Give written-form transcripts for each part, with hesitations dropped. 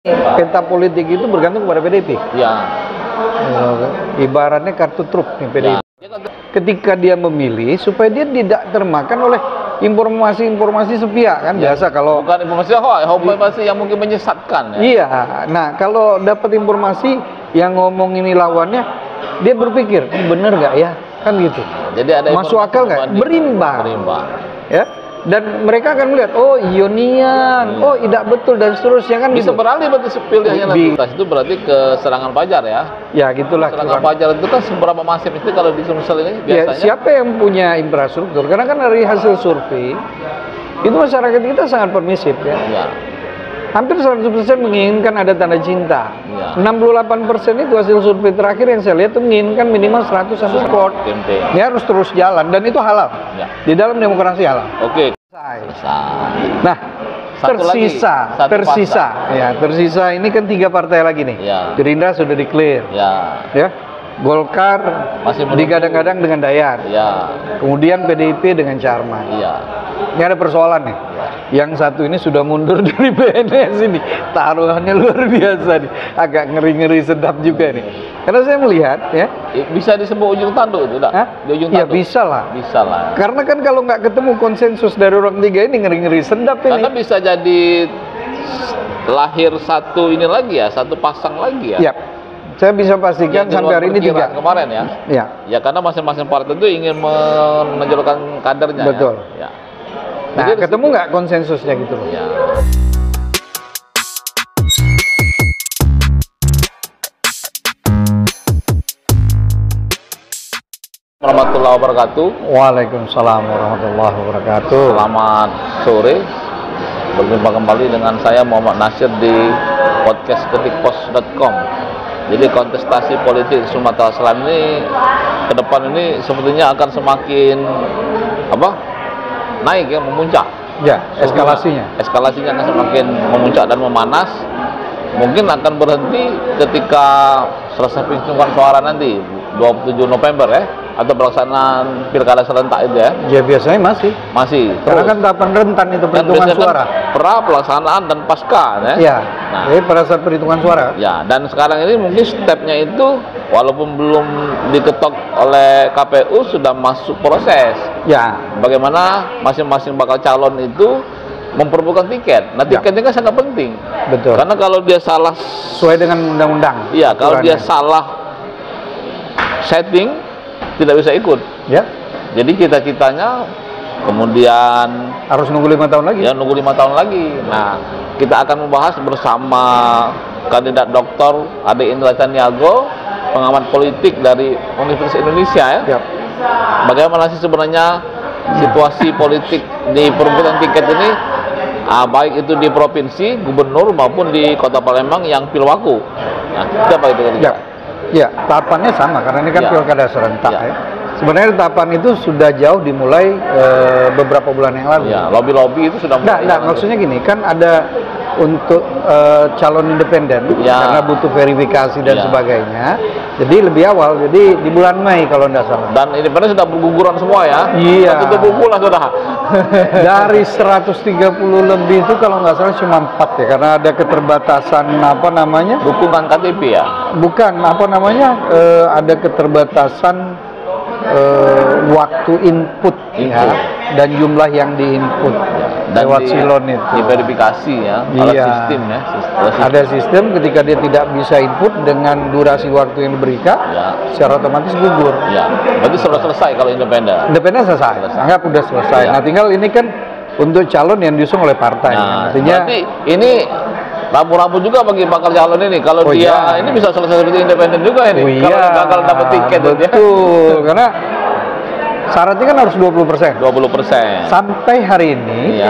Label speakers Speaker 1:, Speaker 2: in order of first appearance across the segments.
Speaker 1: Peta politik itu bergantung kepada PDIP.
Speaker 2: Ya.
Speaker 1: Ibaratnya kartu truk nih PDIP. Ya. Ketika dia memilih, supaya dia tidak termakan oleh informasi-informasi sepihak kan, ya. Biasa kalau
Speaker 2: bukan informasi yang mungkin menyesatkan. Ya?
Speaker 1: Iya. Nah, kalau dapat informasi yang ngomong ini lawannya, dia berpikir bener nggak ya, kan gitu.
Speaker 2: Jadi ada
Speaker 1: masuk akal nggak? Berimbang. Ya. Dan mereka akan melihat, oh Ionian, oh tidak betul dan seterusnya kan
Speaker 2: bisa
Speaker 1: gitu.
Speaker 2: beralih berarti pilihannya nanti. Itu berarti ke serangan Fajar ya?
Speaker 1: Ya gitulah.
Speaker 2: Serangan Fajar itu kan seberapa masif itu kalau di Sumsel ini biasanya?
Speaker 1: Ya, siapa yang punya infrastruktur? Karena kan dari hasil survei itu masyarakat kita sangat permisif ya. Ya. Hampir 100% menginginkan ada tanda cinta. Ya. 68% itu hasil survei terakhir yang saya lihat itu menginginkan minimal 100 support. Ini harus terus jalan dan itu halal. Ya. Di dalam demokrasi halal.
Speaker 2: Oke.
Speaker 1: Nah, tersisa ini kan 3 partai lagi nih. Ya. Gerindra sudah declare. Ya. Golkar masih digadang-gadang dengan Dayar. Ya. Kemudian PDIP dengan Charman. Ya. Ini ada persoalan nih. Ya. Yang satu ini sudah mundur dari PNS ini. Taruhannya luar biasa nih. Agak ngeri-ngeri sedap juga nih. Karena saya melihat ya.
Speaker 2: Bisa disebut ujung tanduk itu, di ujung tanduk.
Speaker 1: Ya bisa lah.
Speaker 2: Bisa lah.
Speaker 1: Karena kan kalau nggak ketemu konsensus dari orang tiga ini ngeri-ngeri sedap ini.
Speaker 2: Karena bisa jadi lahir satu ini lagi ya, satu pasang lagi ya.
Speaker 1: Ya. Saya bisa pastikan sampai hari ini 3
Speaker 2: kemarin ya. Ya. Ya karena masing-masing partai itu ingin menonjolkan kadernya.
Speaker 1: Betul.
Speaker 2: Ya.
Speaker 1: Nah, jadi ketemu nggak konsensusnya gitu loh. Ya.
Speaker 2: Warahmatullahi wabarakatuh.
Speaker 1: Waalaikumsalam warahmatullahi wabarakatuh.
Speaker 2: Selamat sore. Berjumpa kembali dengan saya Muhammad Nasir di podcast ketikpos.com. Jadi kontestasi politik Sumatera Selatan ini ke depan ini sebetulnya akan semakin naik ya, memuncak.
Speaker 1: Ya, eskalasinya
Speaker 2: akan semakin memuncak dan memanas. Mungkin akan berhenti ketika selesai penghitungan suara nanti 27 November ya, atau pelaksanaan pilkada serentak itu ya.
Speaker 1: Ya biasanya masih. Karena kan tahapan rentan itu perhitungan suara.
Speaker 2: Pra, pelaksanaan dan pasca ya.
Speaker 1: Ya. Nah, jadi pada saat perhitungan suara.
Speaker 2: Ya, dan sekarang ini mungkin stepnya itu walaupun belum diketok oleh KPU sudah masuk proses.
Speaker 1: Ya.
Speaker 2: Bagaimana masing-masing bakal calon itu memperebutkan tiket. Nah, tiketnya kan sangat penting.
Speaker 1: Betul.
Speaker 2: Karena kalau dia salah
Speaker 1: sesuai dengan undang-undang.
Speaker 2: Iya, kalau dia salah setting tidak bisa ikut. Ya. Jadi cita-citanya kemudian
Speaker 1: harus nunggu 5 tahun lagi.
Speaker 2: Ya, nunggu 5 tahun lagi. Nah, kita akan membahas bersama kandidat Dr. Ade Indra Caniago, pengamat politik dari Universitas Indonesia ya. Ya. Bagaimana sih sebenarnya situasi politik di perebutan tiket ini, baik itu di provinsi, gubernur maupun di Kota Palembang yang pilwaku. Nah, siapa itu kan?
Speaker 1: Ya, tahapannya sama karena ini kan pilkada serentak ya. Sebenarnya tahapan itu sudah jauh dimulai beberapa bulan yang lalu.
Speaker 2: Ya, lobby-lobby itu sudah mulai.
Speaker 1: Nah, maksudnya gini, kan ada untuk calon independen karena butuh verifikasi dan sebagainya. Jadi lebih awal, jadi di bulan Mei kalau tidak salah.
Speaker 2: Dan independen sudah berguguran semua ya.
Speaker 1: Iya.
Speaker 2: Tutup buku lah sudah.
Speaker 1: Dari 130 lebih itu kalau nggak salah cuma 4 ya, karena ada keterbatasan
Speaker 2: dukungan KTP ya.
Speaker 1: Bukan ada keterbatasan waktu input ya, dan jumlah yang diinput lewat silon itu.
Speaker 2: Diverifikasi ya, sistem ya.
Speaker 1: Ada sistem ketika dia tidak bisa input dengan durasi waktu yang diberikan, secara otomatis gugur. Ya,
Speaker 2: berarti sudah selesai kalau independen.
Speaker 1: Independen selesai. Anggap udah selesai. Nah, tinggal ini kan untuk calon yang diusung oleh partai.
Speaker 2: Nah,
Speaker 1: artinya
Speaker 2: berarti ini rambu-rambu juga bagi bakal calon ini. Kalau ini bisa selesai seperti independen juga ini. Kalau gagal dapat tiket.
Speaker 1: Betul. Karena syaratnya kan harus 20%.
Speaker 2: 20%.
Speaker 1: Sampai hari ini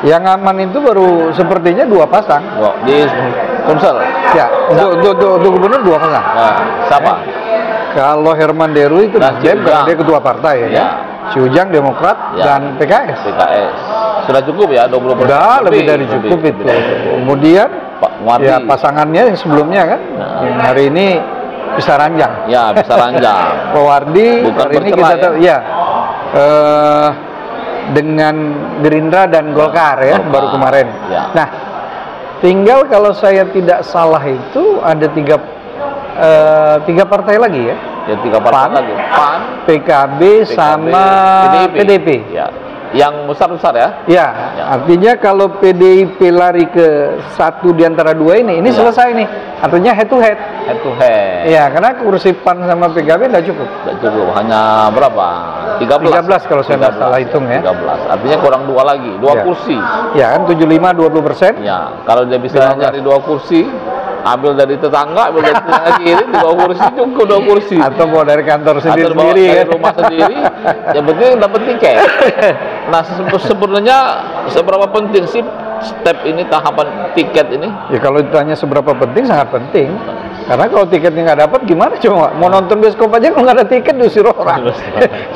Speaker 1: yang aman itu baru sepertinya 2 pasang.
Speaker 2: Di Sumsel.
Speaker 1: Ya, untuk gubernur 2 pasang.
Speaker 2: Nah, siapa?
Speaker 1: Kalau Herman Deru itu Nasdem karena dia ketua partai ya. Si Ujang Demokrat dan PKS.
Speaker 2: Sudah cukup ya 20%.
Speaker 1: Sudah lebih dari cukup itu. Kemudian pasangannya yang sebelumnya kan yang hari ini bisa ranjang.
Speaker 2: Ya, bisa ranjang.
Speaker 1: Pak Wardi hari ini kita tahu dengan Gerindra dan Golkar ya baru kemarin. Nah, Tinggal kalau saya tidak salah itu ada tiga partai lagi ya.
Speaker 2: Ya, 3 partai lagi. PAN,
Speaker 1: PKB sama PDIP.
Speaker 2: Ya. Yang besar-besar ya?
Speaker 1: Ya, artinya kalau PDIP lari ke satu di antara dua ini selesai nih. Artinya head to head.
Speaker 2: Head to head.
Speaker 1: Iya, karena kursi PAN sama PKB nggak cukup.
Speaker 2: Nggak cukup, hanya berapa? 13
Speaker 1: kalau saya nggak salah hitung ya.
Speaker 2: 13, artinya kurang 2 lagi, 2 kursi.
Speaker 1: Ya kan, 75, 20%.
Speaker 2: Ya, kalau dia bisa nyari 2 kursi, ambil dari tetangga, ambil dari tetangga kiri, 2 kursi cukup, 2 kursi. Atau
Speaker 1: bawa dari kantor sendiri,
Speaker 2: dari rumah sendiri, yang penting dapat tiket. Nah, sebenarnya seberapa penting sih step ini, tahapan tiket ini?
Speaker 1: Ya kalau ditanya seberapa penting, sangat penting. Karena kalau tiketnya nggak dapat, gimana coba? Mau nonton bioskop aja kalau nggak ada tiket diusir orang.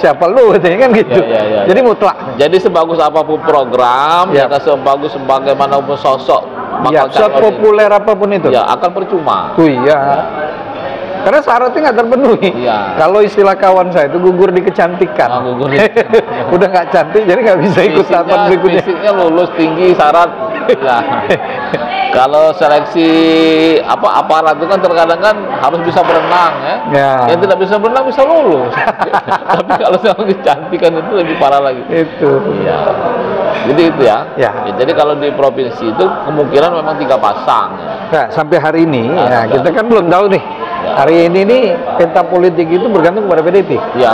Speaker 1: Siapa lu katanya kan gitu.
Speaker 2: Ya.
Speaker 1: Jadi mutlak.
Speaker 2: Jadi sebagus apapun program, ya sebagus bagaimanapun sosok,
Speaker 1: sepopuler apapun itu,
Speaker 2: ya akan percuma.
Speaker 1: Iya. Karena syaratnya nggak terpenuhi.
Speaker 2: Iya.
Speaker 1: Kalau istilah kawan saya itu gugur di kecantikan. Udah nggak cantik, jadi nggak bisa ikut tahapan berikutnya.
Speaker 2: Fisiknya lulus tinggi syarat. Ya. Kalau seleksi aparat itu kan terkadang kan harus bisa berenang ya. Yang tidak bisa berenang bisa lulus. Tapi kalau soal kecantikan itu lebih parah lagi.
Speaker 1: Itu.
Speaker 2: Iya. Jadi itu ya. Jadi kalau di provinsi itu kemungkinan memang 3 pasang.
Speaker 1: Nah, sampai hari ini kita kan belum tahu nih. Hari ini nih peta politik itu bergantung pada PDIP.
Speaker 2: Ya.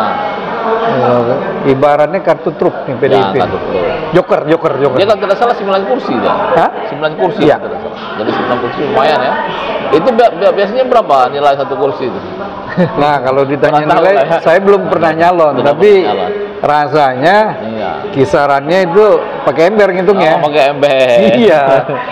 Speaker 1: Ibaratnya kartu truk nih PDIP.
Speaker 2: Ya, kartu truk.
Speaker 1: Joker.
Speaker 2: Dia kalau tidak salah 9 kursi dah.
Speaker 1: Hah?
Speaker 2: 9 kursi
Speaker 1: ya.
Speaker 2: Tidak salah. Jadi 9 kursi lumayan ya. Itu biasanya berapa nilai 1 kursi itu?
Speaker 1: Nah, kalau ditanya nilai, saya belum pernah nyalon, tapi rasanya kisarannya itu pakai ember ngitungnya.
Speaker 2: Pakai ember.
Speaker 1: Iya,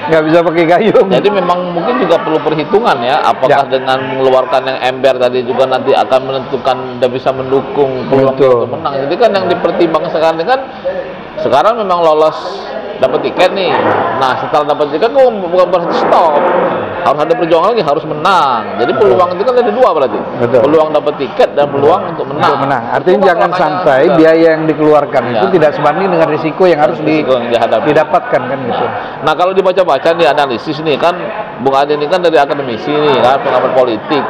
Speaker 1: nggak bisa pakai gayung.
Speaker 2: Jadi memang mungkin juga perlu perhitungan ya, apakah dengan mengeluarkan yang ember tadi juga nanti akan menentukan dan bisa mendukung peluang untuk menang. Jadi kan yang dipertimbangkan sekarang ini kan, sekarang memang lolos dapat tiket nih. Nah, setelah dapat tiket kok bukan berarti stop. Harus ada perjuangan lagi, harus menang. Jadi peluang itu kan ada 2 berarti. Peluang dapat tiket dan peluang untuk menang.
Speaker 1: Artinya jangan sampai biaya yang dikeluarkan itu tidak sebanding dengan risiko yang harus didapatkan kan gitu.
Speaker 2: Nah, kalau dibaca-baca di analisis nih kan, Bung Adi ini kan dari akademisi nih kan, pengamat politik.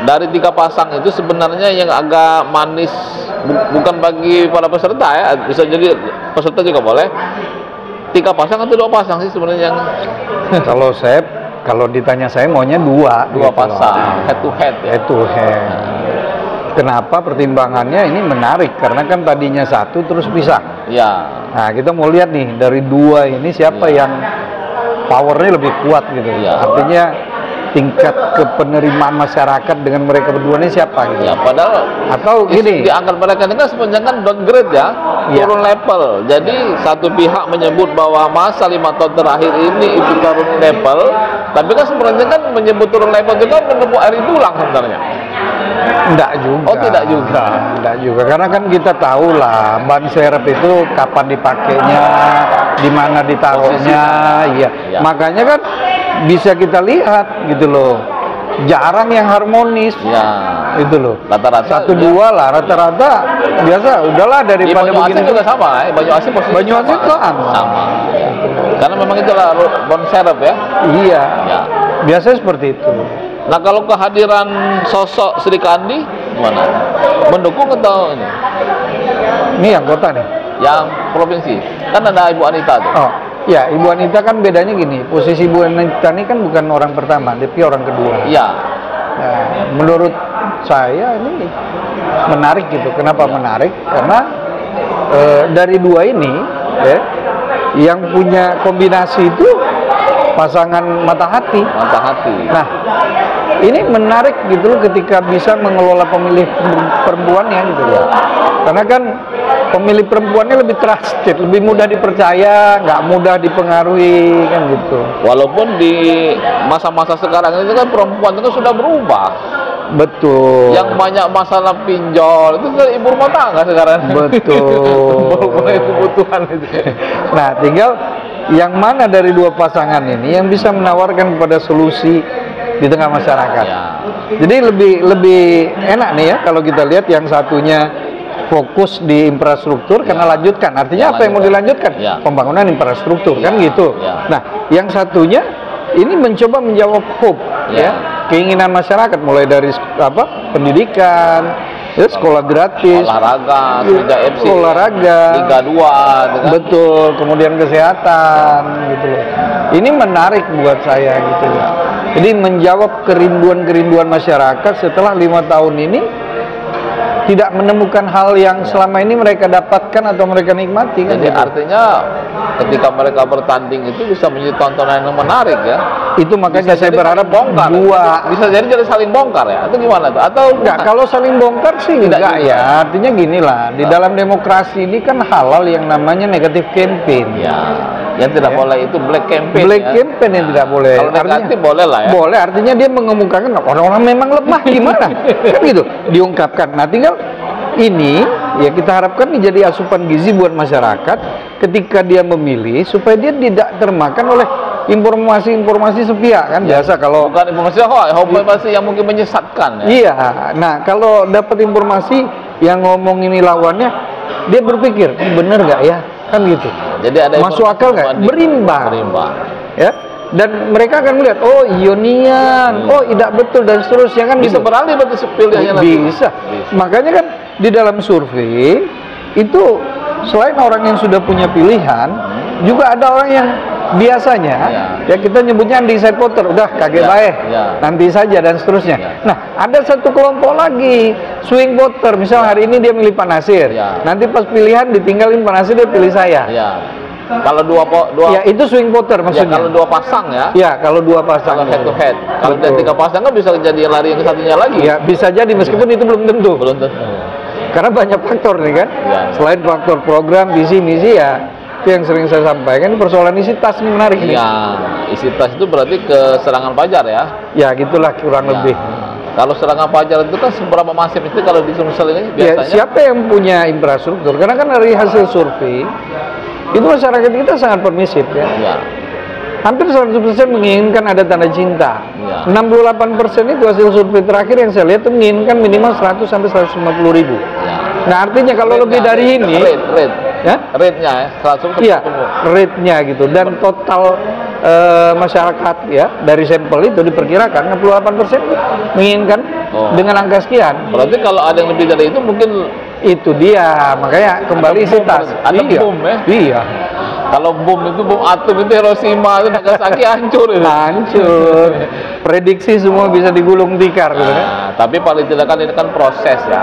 Speaker 2: Dari 3 pasang itu sebenarnya yang agak manis bukan bagi para peserta ya, bisa jadi peserta juga boleh. 3 pasang atau 2 pasang sih sebenarnya yang
Speaker 1: kalau ditanya saya maunya 2
Speaker 2: pasang, head to head ya.
Speaker 1: Head to head. Kenapa pertimbangannya ini menarik? Karena kan tadinya 1 terus pisah.
Speaker 2: Iya.
Speaker 1: Nah, kita mau lihat nih dari 2 ini siapa yang powernya lebih kuat gitu. Artinya tingkat kepenerimaan masyarakat dengan mereka berdua ini siapa gitu.
Speaker 2: Ya, padahal
Speaker 1: atau gini,
Speaker 2: diangkat mereka ini kan sebenarnya kan downgrade ya, turun level. Jadi satu pihak menyebut bahwa masa 5 tahun terakhir ini itu turun level, tapi kan sebenarnya kan menyebut turun level itu kan menepuk air tulang sebenarnya.
Speaker 1: Enggak juga.
Speaker 2: Oh, tidak juga.
Speaker 1: Enggak juga. Karena kan kita tahu lah ban serep itu kapan dipakainya, di mana ditaruhnya, ya. Makanya kan bisa kita lihat gitu loh. Jarang yang harmonis. Itu loh.
Speaker 2: Rata-rata
Speaker 1: 1-2 lah, rata-rata biasa udahlah daripada begini.
Speaker 2: Banyu juga sama,
Speaker 1: Banyu Asih
Speaker 2: sama. Karena memang itulah ban serep ya.
Speaker 1: Iya. Biasanya seperti itu.
Speaker 2: Nah, kalau kehadiran sosok Sri Kandi gimana? Mendukung atau ini?
Speaker 1: Ini yang kota nih?
Speaker 2: Yang provinsi. Kan ada Ibu Anita tuh.
Speaker 1: Oh, ya Ibu Anita kan bedanya gini. Posisi Ibu Anita ini kan bukan orang pertama, tapi orang kedua.
Speaker 2: Iya.
Speaker 1: Nah, menurut saya ini menarik gitu. Kenapa menarik? Karena dari 2 ini yang punya kombinasi itu pasangan mata hati. Nah, ini menarik gitu loh ketika bisa mengelola pemilih perempuannya gitu ya. Karena kan pemilih perempuannya lebih trusted, lebih mudah dipercaya, nggak mudah dipengaruhi kan gitu.
Speaker 2: Walaupun di masa-masa sekarang ini kan perempuan itu sudah berubah.
Speaker 1: Betul.
Speaker 2: Yang banyak masalah pinjol itu kan ibu rumah tangga sekarang.
Speaker 1: Betul.
Speaker 2: Kebutuhan itu.
Speaker 1: Nah, tinggal yang mana dari 2 pasangan ini yang bisa menawarkan kepada solusi di tengah masyarakat. Jadi lebih enak nih ya kalau kita lihat yang satunya fokus di infrastruktur karena lanjutkan. Artinya apa yang mau dilanjutkan? Pembangunan infrastruktur kan gitu. Nah, yang satunya ini mencoba menjawab hope keinginan masyarakat mulai dari pendidikan, sekolah gratis,
Speaker 2: olahraga, Liga FC,
Speaker 1: olahraga,
Speaker 2: Liga 2,
Speaker 1: betul, kemudian kesehatan gitu loh. Ini menarik buat saya gitu loh. Jadi menjawab kerinduan-kerinduan masyarakat setelah 5 tahun ini tidak menemukan hal yang selama ini mereka dapatkan atau mereka nikmati.
Speaker 2: Jadi gitu. Artinya ketika mereka bertanding itu bisa menjadi tontonan yang menarik ya.
Speaker 1: Itu makanya saya berharap
Speaker 2: bongkar. Bisa jadi saling bongkar ya. Atau gimana tuh? Atau
Speaker 1: enggak, kalau saling bongkar sih enggak ya. Artinya gini lah, di dalam demokrasi ini kan halal yang namanya negatif campaign.
Speaker 2: Ya. Yang tidak boleh itu black campaign.
Speaker 1: Black campaign yang tidak boleh.
Speaker 2: Kalau negatif boleh lah ya.
Speaker 1: Boleh, artinya dia mengemukakan orang-orang memang lemah gimana. Kan gitu, diungkapkan. Nah, tinggal ini ya kita harapkan menjadi asupan gizi buat masyarakat ketika dia memilih supaya dia tidak termakan oleh informasi-informasi sepihak kan. Biasa kalau
Speaker 2: bukan informasi yang mungkin menyesatkan ya.
Speaker 1: Iya. Nah, kalau dapat informasi yang ngomong ini lawannya, dia berpikir bener nggak ya, kan gitu.
Speaker 2: Jadi ada
Speaker 1: masuk akal nggak? Berimbang. Ya. Dan mereka akan melihat, oh ionian, oh tidak betul dan seterusnya kan
Speaker 2: bisa
Speaker 1: gitu.
Speaker 2: beralih berarti pilihannya
Speaker 1: bisa. Makanya kan di dalam survei itu selain orang yang sudah punya pilihan, juga ada orang yang biasanya ya kita nyebutnya undecided voter, udah kaget baik, nanti saja dan seterusnya. Nah, ada satu kelompok lagi swing voter, misal hari ini dia milih Pak Nasir, nanti pas pilihan ditinggalin Pak Nasir, dia pilih saya.
Speaker 2: Kalau dua
Speaker 1: ya itu swing voter maksudnya.
Speaker 2: Kalau dua pasang ya.
Speaker 1: Ya, kalau dua pasang.
Speaker 2: Kalau head to head. Kalau tiga pasang kan bisa jadi lari yang satunya lagi.
Speaker 1: Ya, bisa jadi meskipun itu belum tentu.
Speaker 2: Belum tentu.
Speaker 1: Karena banyak faktor nih kan. Selain faktor program, visi misi ya, itu yang sering saya sampaikan, persoalan isi tas ini menarik nih.
Speaker 2: Iya, isi tas itu berarti ke serangan fajar ya.
Speaker 1: Ya, gitulah kurang lebih.
Speaker 2: Kalau serangan fajar itu kan seberapa masif itu kalau di Sumsel ini biasanya?
Speaker 1: Ya, siapa yang punya infrastruktur? Karena kan dari hasil survei itu masyarakat kita sangat permisif ya. Hampir 100% menginginkan ada tanda cinta. 68% itu hasil survei terakhir yang saya lihat itu menginginkan minimal 100 sampai 150 ribu. Nah, artinya kalau lebih dari ini
Speaker 2: rate-nya ya, 100.
Speaker 1: Iya, rate-nya gitu. Dan total masyarakat ya dari sampel itu diperkirakan 68% menginginkan dengan angka sekian.
Speaker 2: Berarti kalau ada yang lebih dari itu mungkin
Speaker 1: itu dia, makanya kembali isi tas.
Speaker 2: Ada bom ya?
Speaker 1: Iya.
Speaker 2: Kalau bom itu bom atom itu Hiroshima itu Nagasaki hancur itu.
Speaker 1: Hancur. Prediksi semua bisa digulung tikar gitu kan.
Speaker 2: Tapi paling tidak kan ini kan proses ya.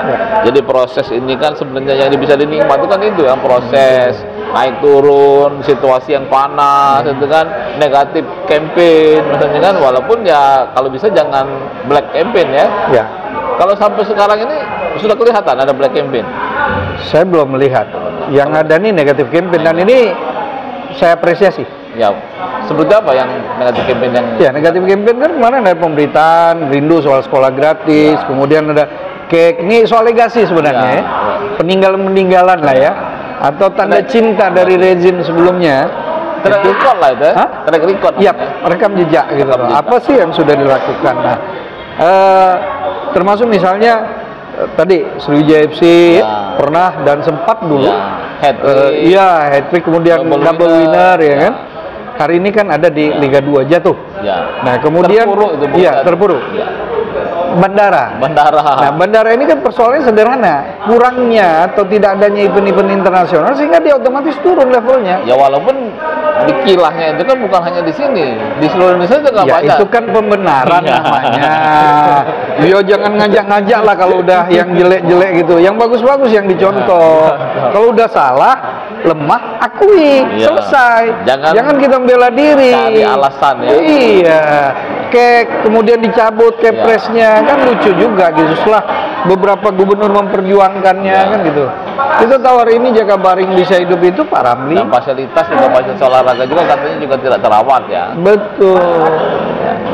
Speaker 2: Jadi proses ini kan sebenarnya yang bisa dinikmati kan itu yang proses naik turun, situasi yang panas, itu kan negatif campaign misalnya kan, walaupun ya kalau bisa jangan black campaign ya. Kalau sampai sekarang ini sudah kelihatan ada black campaign.
Speaker 1: Saya belum melihat. Yang ada nih negatif campaign dan ini saya apresiasi.
Speaker 2: Ya, seperti apa yang negatif campaign yang?
Speaker 1: Ya, negatif campaign kan kemarin ada pemberitaan rindu soal sekolah gratis, kemudian ada ini soal legasi sebenarnya peninggalan-peninggalan lah ya, atau tanda cinta dari rezim sebelumnya.
Speaker 2: Track record lah itu, track record.
Speaker 1: Iya, rekam jejak gitu. Apa sih yang sudah dilakukan? Nah, termasuk misalnya tadi Sriwijaya FC pernah dan sempat dulu hat-trick kemudian double winner ya kan. Hari ini kan ada di Liga 2 jatuh. Nah, kemudian terpuruk. Bandara. Nah, bandara ini kan persoalannya sederhana, kurangnya atau tidak adanya event-event internasional sehingga dia otomatis turun levelnya.
Speaker 2: Ya walaupun di kilahnya itu kan bukan hanya di sini, di seluruh Indonesia juga banyak.
Speaker 1: Itu kan pembenaran namanya. Yo jangan ngajak-ngajak lah kalau udah yang jelek-jelek gitu, yang bagus-bagus yang dicontoh. Kalau udah salah, lemah, akui, selesai. Jangan kita membela diri.
Speaker 2: Cari alasan ya.
Speaker 1: Iya. Kemudian dicabut kepresnya kan lucu juga gitu. Setelah beberapa gubernur memperjuangkannya kan gitu. Kita tahu hari ini Jakabaring bisa hidup itu Pak Ramli.
Speaker 2: Dan fasilitas juga fasilitas olahraga juga katanya juga tidak terawat ya.
Speaker 1: Betul.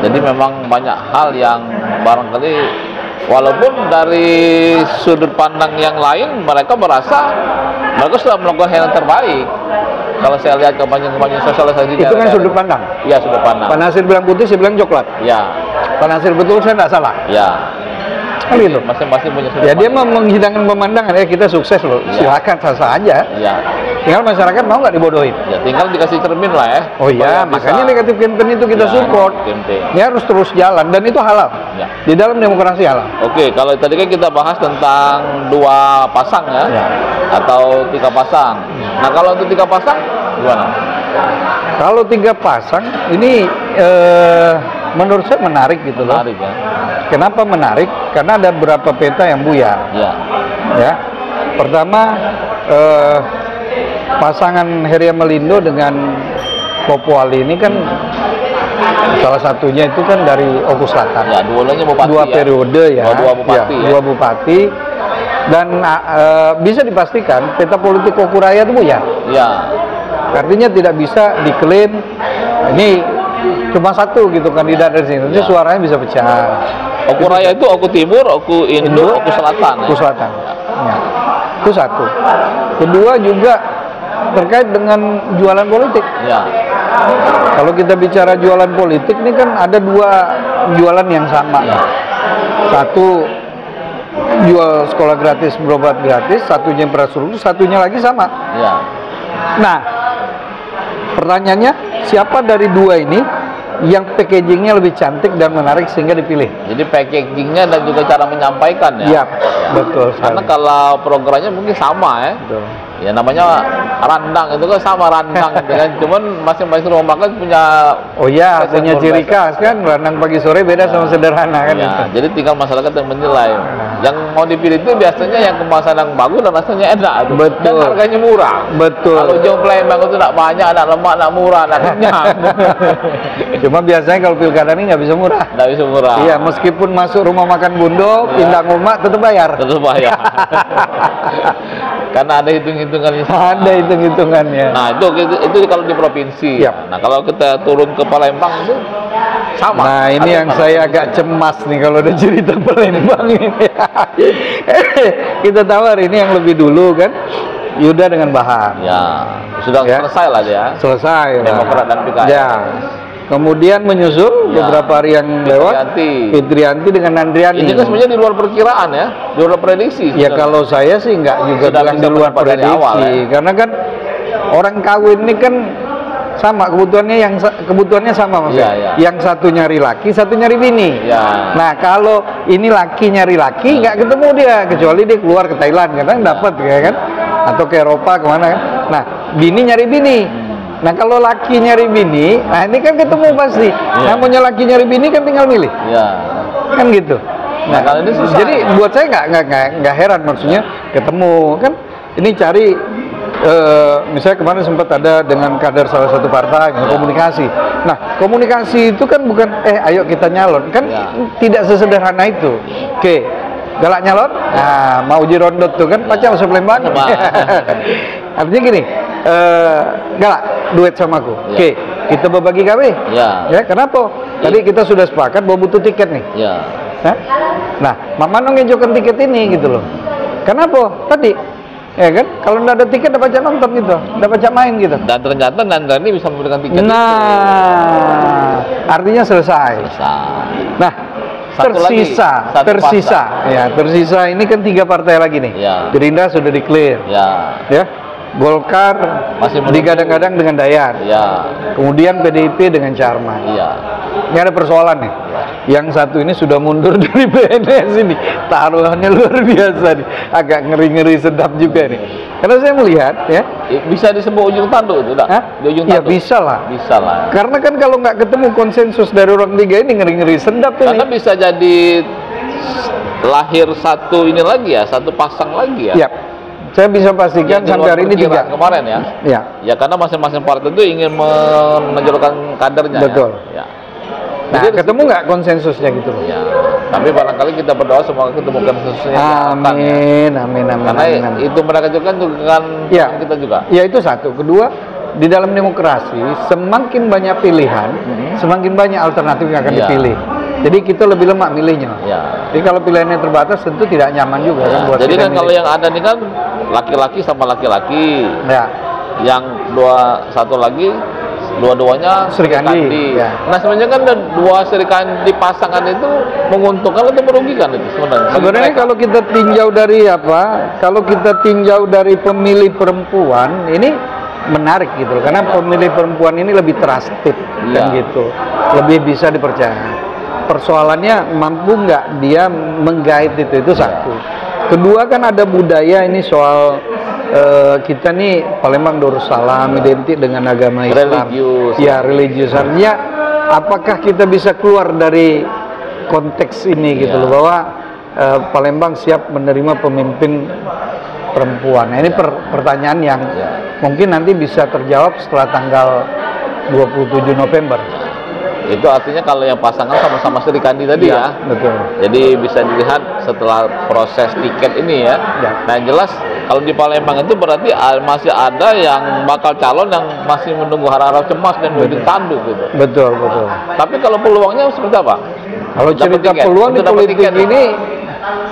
Speaker 2: Jadi memang banyak hal yang barangkali walaupun dari sudut pandang yang lain mereka merasa mereka sudah melakukan hal yang terbaik. Kalau saya lihat kampanye-kampanye sosialisasi
Speaker 1: itu kan sudut pandang.
Speaker 2: Iya, sudut pandang.
Speaker 1: Pak Nasir bilang putih, saya bilang coklat.
Speaker 2: Ya.
Speaker 1: Pak Nasir betul, saya nggak salah.
Speaker 2: Ya.
Speaker 1: Kan gitu.
Speaker 2: Masing-masing punya sudut
Speaker 1: Ya dia
Speaker 2: pandang.
Speaker 1: menghidangkan pemandangan, ya kita sukses loh, silakan sah-sah aja.
Speaker 2: Ya.
Speaker 1: Tinggal masyarakat mau nggak dibodohin.
Speaker 2: Ya tinggal dikasih cermin lah ya.
Speaker 1: Oh iya, makanya negatif campaign itu kita support. Ini harus terus jalan dan itu halal.
Speaker 2: Ya.
Speaker 1: Di dalam demokrasi halal.
Speaker 2: Oke, kalau tadi kan kita bahas tentang 2 pasang ya, atau 3 pasang. Nah kalau untuk 3 pasang gimana?
Speaker 1: Kalau 3 pasang ini menurut saya menarik gitu loh.
Speaker 2: Menarik ya.
Speaker 1: Kenapa menarik? Karena ada beberapa peta yang buyar.
Speaker 2: Ya.
Speaker 1: Ya. Pertama pasangan Heria Melindo dengan Popo Ali ini kan salah satunya itu kan dari Oku Selatan.
Speaker 2: Ya, dua-duanya bupati.
Speaker 1: 2 periode ya.
Speaker 2: Dua bupati.
Speaker 1: Ya, 2 bupati. Dan bisa dipastikan peta politik Oku Raya itu buyar.
Speaker 2: Ya.
Speaker 1: Artinya tidak bisa diklaim ini cuma satu gitu kandidat dari sini. Nanti suaranya bisa pecah.
Speaker 2: Oku Raya itu Oku Timur, Oku Indo, Oku Selatan.
Speaker 1: Oku Selatan. Ya. Itu satu. Kedua juga terkait dengan jualan politik.
Speaker 2: Ya.
Speaker 1: Kalau kita bicara jualan politik ini kan ada 2 jualan yang sama.
Speaker 2: Ya.
Speaker 1: Satu jual sekolah gratis, berobat gratis, satunya infrastruktur, satunya lagi sama.
Speaker 2: Ya.
Speaker 1: Nah, pertanyaannya siapa dari 2 ini yang packagingnya lebih cantik dan menarik sehingga dipilih?
Speaker 2: Jadi packagingnya dan juga cara menyampaikan ya.
Speaker 1: Iya, betul.
Speaker 2: Karena kalau programnya mungkin sama ya.
Speaker 1: Betul.
Speaker 2: Ya namanya randang itu kan sama randang gitu kan. Cuman masing-masing rumah makan punya
Speaker 1: punya ciri khas kan. Randang pagi sore beda sama sederhana kan.
Speaker 2: Ya, jadi tinggal masyarakat yang menilai. Yang mau dipilih itu biasanya yang kemasan yang bagus dan rasanya enak.
Speaker 1: Betul.
Speaker 2: Dan harganya murah.
Speaker 1: Betul.
Speaker 2: Kalau jom Palembang itu tidak banyak, ada lemak, ada murah, ada kenyang.
Speaker 1: Cuma biasanya kalau pilkada ini nggak bisa murah.
Speaker 2: Nggak bisa murah.
Speaker 1: Iya, meskipun masuk rumah makan Bundo, pindah rumah tetap bayar.
Speaker 2: Tetap bayar. Karena ada hitung-hitungannya.
Speaker 1: Ada hitung-hitungannya.
Speaker 2: Nah itu kalau di provinsi.
Speaker 1: Yap.
Speaker 2: Nah kalau kita turun ke Palembang itu sama.
Speaker 1: Nah ini yang saya agak cemas nih kalau ada cerita Palembang ini. Kita tahu hari ini yang lebih dulu kan Yuda dengan Bahar.
Speaker 2: Ya sudah selesai lah dia.
Speaker 1: Selesai.
Speaker 2: Demokrat dan PKS.
Speaker 1: Ya. Kemudian menyusul beberapa hari yang lewat Fitrianti dengan Nandriani.
Speaker 2: Ini kan sebenarnya di luar perkiraan ya, di luar prediksi.
Speaker 1: Ya kalau saya sih nggak juga bilang di luar prediksi, awal, ya? Karena kan orang kawin ini kan sama kebutuhannya sama maksudnya.
Speaker 2: Ya.
Speaker 1: Yang satu nyari laki, satu nyari bini.
Speaker 2: Ya.
Speaker 1: Nah kalau ini laki nyari laki nggak ketemu dia, kecuali dia keluar ke Thailand kadang dapat ya kan, atau ke Eropa kemana kan. Nah bini nyari bini. Nah kalau laki nyari bini, nah ini kan ketemu pasti. Namanya laki nyari bini kan tinggal milih. Kan gitu. Nah kalau ini susah. Jadi buat saya nggak heran maksudnya ketemu kan. Ini cari misalnya kemarin sempat ada dengan kader salah satu partai komunikasi. Nah komunikasi itu kan bukan ayo kita nyalon kan tidak sesederhana itu. Oke. Galak nyalon, nah mau uji rondot tuh kan pacar masuk Palembang. Artinya gini, Galak duet sama aku. Oke, kita berbagi KW. Ya, kenapa? Tadi kita sudah sepakat bahwa butuh tiket nih. Nah, Mama Nong ngejokan tiket ini gitu loh. Kenapa? Tadi, ya kan? Kalau nggak ada tiket, dapat baca nonton gitu, dapat baca main gitu.
Speaker 2: Dan ternyata Nandani bisa memberikan tiket.
Speaker 1: Nah, artinya selesai. Nah. Tersisa ini kan 3 partai lagi nih. Gerindra sudah declare. Ya. Golkar masih digadang-gadang dengan Dayat. Kemudian PDIP dengan Charman. Ini ada persoalan nih. Yang satu ini sudah mundur dari PNS ini. Taruhannya luar biasa nih. Agak ngeri-ngeri sedap juga nih. Karena saya melihat ya,
Speaker 2: bisa disebut ujung tanduk itu,
Speaker 1: ya bisa lah. Karena kan kalau nggak ketemu konsensus dari orang 3 ini ngeri-ngeri sedap ini.
Speaker 2: Karena bisa jadi lahir satu ini lagi ya, satu pasang lagi ya.
Speaker 1: Saya bisa pastikan sampai hari ini 3
Speaker 2: kemarin ya. Ya karena masing-masing partai itu ingin menonjolkan kadernya.
Speaker 1: Betul.
Speaker 2: Ya.
Speaker 1: Nah, ketemu nggak konsensusnya gitu loh?
Speaker 2: Ya. Tapi barangkali kita berdoa semoga ketemu konsensusnya.
Speaker 1: Amin.
Speaker 2: Karena itu mereka juga kan kita juga.
Speaker 1: Ya itu satu. Kedua, di dalam demokrasi semakin banyak pilihan, semakin banyak alternatif yang akan dipilih. Jadi kita lebih lemah milihnya. Jadi kalau pilihannya terbatas tentu tidak nyaman juga kan buat.
Speaker 2: Jadi kan kalau yang ada ini kan laki-laki sama laki-laki. Yang satu lagi dua-duanya Sri Kandi. Ya. Nah sebenarnya kan dua Sri Kandi pasangan itu menguntungkan atau merugikan itu sebenarnya?
Speaker 1: Sebenarnya kalau kita tinjau dari apa? Kalau kita tinjau dari pemilih perempuan ini menarik gitu, karena pemilih perempuan ini lebih trusted kan gitu, lebih bisa dipercaya. Persoalannya mampu nggak dia menggait itu satu. Kedua kan ada budaya ini soal kita nih Palembang Darussalam identik dengan agama Islam, religius. Artinya apakah kita bisa keluar dari konteks ini gitu loh, bahwa Palembang siap menerima pemimpin perempuan. Nah, ini pertanyaan yang mungkin nanti bisa terjawab setelah tanggal 27 November.
Speaker 2: Itu artinya kalau yang pasangan sama-sama Sri Kandi tadi ya.
Speaker 1: Betul.
Speaker 2: Jadi bisa dilihat setelah proses tiket ini ya. Nah jelas kalau di Palembang itu berarti masih ada yang bakal calon yang masih menunggu harap-harap cemas dan menunggu tanduk gitu.
Speaker 1: Betul.
Speaker 2: Tapi kalau peluangnya seperti apa?
Speaker 1: Kalau cerita peluang di politik ini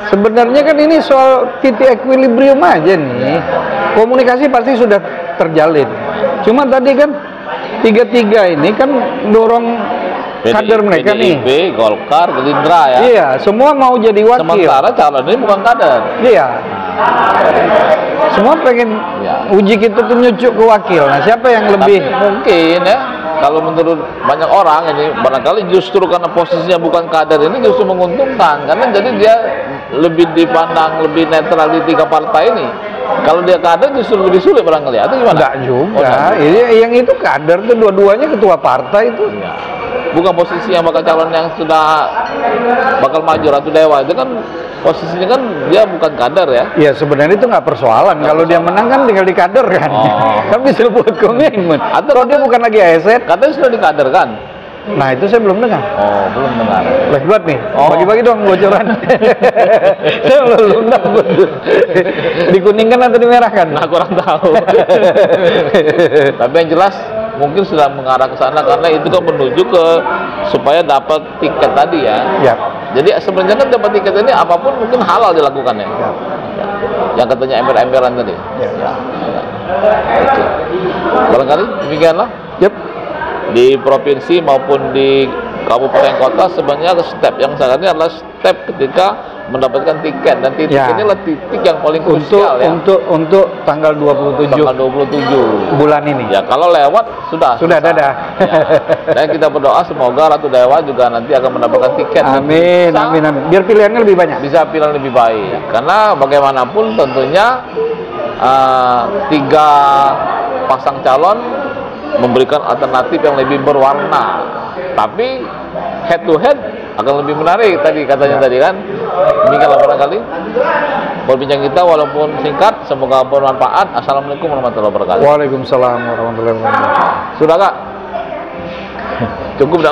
Speaker 1: sebenarnya kan ini soal titik equilibrium aja nih. Komunikasi pasti sudah terjalin. Cuma tadi kan tiga-tiga ini kan dorong kader mereka nih.
Speaker 2: PDIP, Golkar, Gerindra ya.
Speaker 1: Iya, semua mau jadi wakil.
Speaker 2: Sementara calon ini bukan kader.
Speaker 1: Iya. Semua pengen uji kita tuh nyucuk ke wakil. Nah, siapa yang lebih?
Speaker 2: Tapi mungkin ya, kalau menurut banyak orang ini barangkali justru karena posisinya bukan kader ini justru menguntungkan, karena jadi dia lebih dipandang lebih netral di tiga partai ini. Kalau dia kader justru lebih sulit barangkali, atau gimana?
Speaker 1: Enggak juga. Ini yang itu kader tuh dua-duanya ketua partai itu.
Speaker 2: Iya. Bukan posisi yang bakal calon yang sudah bakal maju Ratu Dewa itu kan posisinya kan dia bukan kader ya.
Speaker 1: Iya sebenarnya itu nggak persoalan. Kalau dia menang kan tinggal di kader kan. Kan bisa buat komitmen.
Speaker 2: Atau
Speaker 1: kalau dia bukan lagi ASN,
Speaker 2: katanya sudah di kader kan.
Speaker 1: Nah itu saya belum dengar.
Speaker 2: Oh belum dengar.
Speaker 1: Buat nih. Bagi-bagi dong bocoran. Saya belum dapat. Dikuningkan atau dimerahkan?
Speaker 2: Nah kurang tahu. Tapi yang jelas mungkin sudah mengarah ke sana karena itu kan menuju ke supaya dapat tiket tadi ya. Jadi sebenarnya kan dapat tiket ini apapun mungkin halal dilakukan ya. Yang katanya ember-emberan tadi. Oke. Barangkali demikianlah. Di provinsi maupun di kabupaten kota sebenarnya step yang saya lihat adalah step ketika mendapatkan tiket, dan titik ini adalah titik yang paling krusial ya.
Speaker 1: Untuk tanggal 27 bulan ini.
Speaker 2: Ya, kalau lewat sudah
Speaker 1: dadah.
Speaker 2: Dan kita berdoa semoga Ratu Dewa juga nanti akan mendapatkan tiket.
Speaker 1: Amin. Biar pilihannya lebih banyak.
Speaker 2: Bisa pilihan lebih baik. Karena bagaimanapun tentunya tiga pasang calon memberikan alternatif yang lebih berwarna, tapi head to head akan lebih menarik tadi katanya tadi kan. Demikianlah barangkali berbincang kita walaupun singkat, semoga bermanfaat. Assalamualaikum warahmatullahi wabarakatuh.
Speaker 1: Waalaikumsalam warahmatullahi wabarakatuh.
Speaker 2: Sudah Kak? Cukup dah.